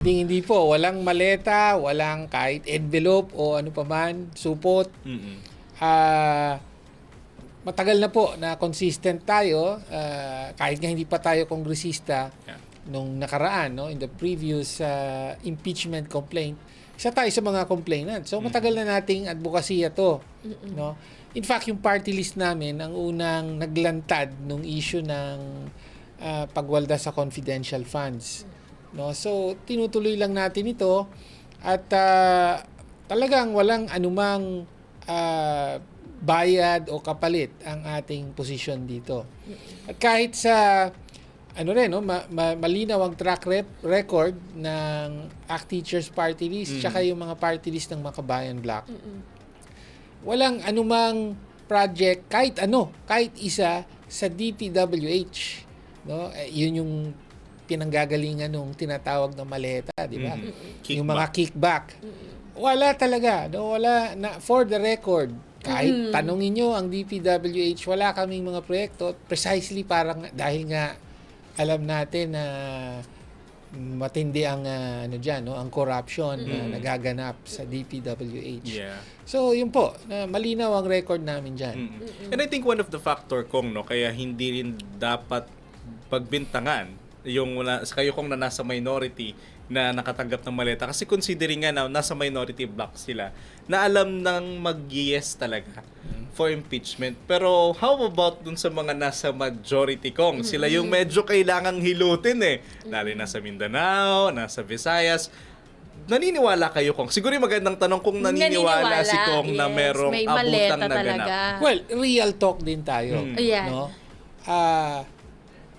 Hindi po, walang maleta, walang kahit envelope o ano pa man, supot. Ah, matagal na po na consistent tayo, kahit nga hindi pa tayo kongresista nung nakaraan, no, in the previous impeachment complaint. Isa tayo sa mga complainant. So matagal na nating advokasya to, no. In fact, yung party list namin ang unang naglantad nung issue ng pagwalda sa confidential funds. No, so tinutuloy lang natin ito at talagang walang anumang bayad o kapalit ang ating posisyon dito. At kahit sa ano rin, no, malinaw ang track record ng ACT Teachers Party List tsaka yung mga party list ng Makabayan Bloc. Walang anumang project kahit isa sa DPWH, no? Yun yung pinanggagalingan nung tinatawag na maleta, di ba? Yung mga kickback. Wala talaga, no? Wala na, for the record. Kahit tanungin nyo ang DPWH, wala kaming mga proyekto precisely parang dahil nga alam natin na matindi ang no, ang corruption na nagaganap sa DPWH. Yeah. So, yun po, malinaw ang record namin diyan. And I think one of the factor kong kaya hindi rin dapat pagbintangan yung kayo kong na nasa minority na nakatanggap ng maleta kasi considering nga na nasa minority block sila na alam nang mag-yes talaga for impeachment. Pero how about dun sa mga nasa majority kong? Sila yung medyo kailangang hilutin lalo nasa Mindanao, nasa Visayas. Naniniwala kayo kong? Siguro yung magandang tanong kung naniniwala si Kong na merong may abutang maleta na ganap. talaga. Well, real talk din tayo. Ayan. No?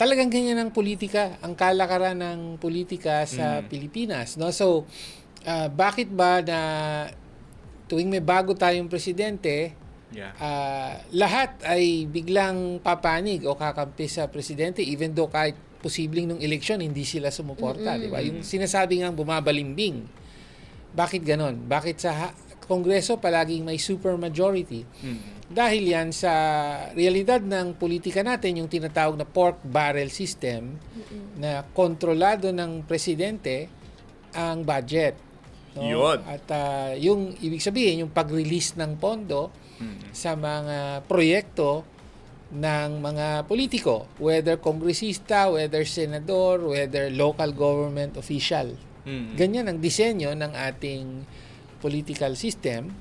Talagang ganyan ang politika, ang kalakaran ng politika sa Pilipinas, no? So, bakit ba na tuwing may bago tayong presidente, lahat ay biglang papanig o kakampi sa presidente even though kahit posibleng nung eleksyon hindi sila sumuporta, di ba? Yung sinasabi ngang bumabalimbing. Bakit ganon? Bakit sa Kongreso palaging may supermajority? Dahil yan sa realidad ng politika natin, yung tinatawag na pork barrel system na kontrolado ng presidente ang budget. No? Yun. At yung ibig sabihin, yung pag-release ng pondo sa mga proyekto ng mga politiko, whether kongresista, whether senador, whether local government official. Ganyan ang disenyo ng ating political system.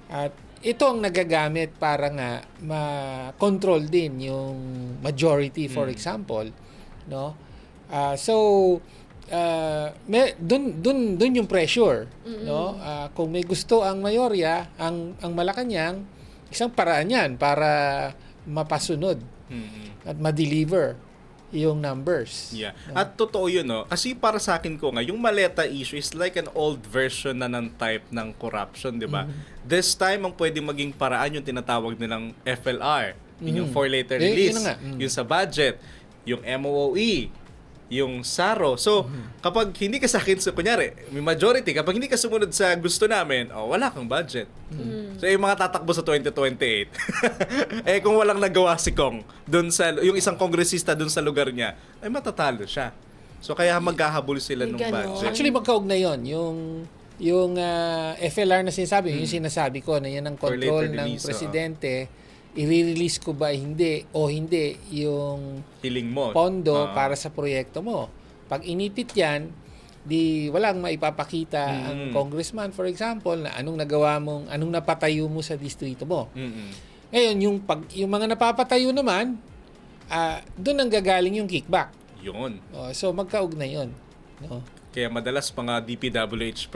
At ito ang nagagamit para nga ma-control din yung majority, for example, no? Dun yung pressure, no? Kung may gusto ang mayorya, ang Malacanang, isang paraan yan para mapasunod at ma-deliver yung numbers. Yeah. At totoo yun, no? Kasi para sa akin ko nga, yung maleta issue is like an old version na ng type ng corruption, di ba? This time, ang pwede maging paraan yung tinatawag nilang FLR, yung 4-letter release, yung sa budget, yung MOOE, yung SARO. So, kapag hindi ka sa akin, so, kunyari, may majority, kapag hindi ka sumunod sa gusto namin, wala kang budget. So, yung mga tatakbo sa 2028, kung walang nagawa si Kong, dun sa, yung isang kongresista dun sa lugar niya, ay matatalo siya. So, kaya maghahabol sila ng budget. Actually, magkaugnay yun. Yung FLR na sinasabi, yung sinasabi ko na yan ang control ng presidente, i-release ko ba hindi o hindi yung hiling mo pondo para sa proyekto mo. Pag inipit yan, di walang maipapakita ang congressman, for example, na anong nagawa mong, anong napatayo mo sa distrito mo. Ngayon, yung mga napapatayo naman, doon ang gagaling yung kickback. Yun. So, magkaugnay yun. No? Kaya madalas mga DPWH project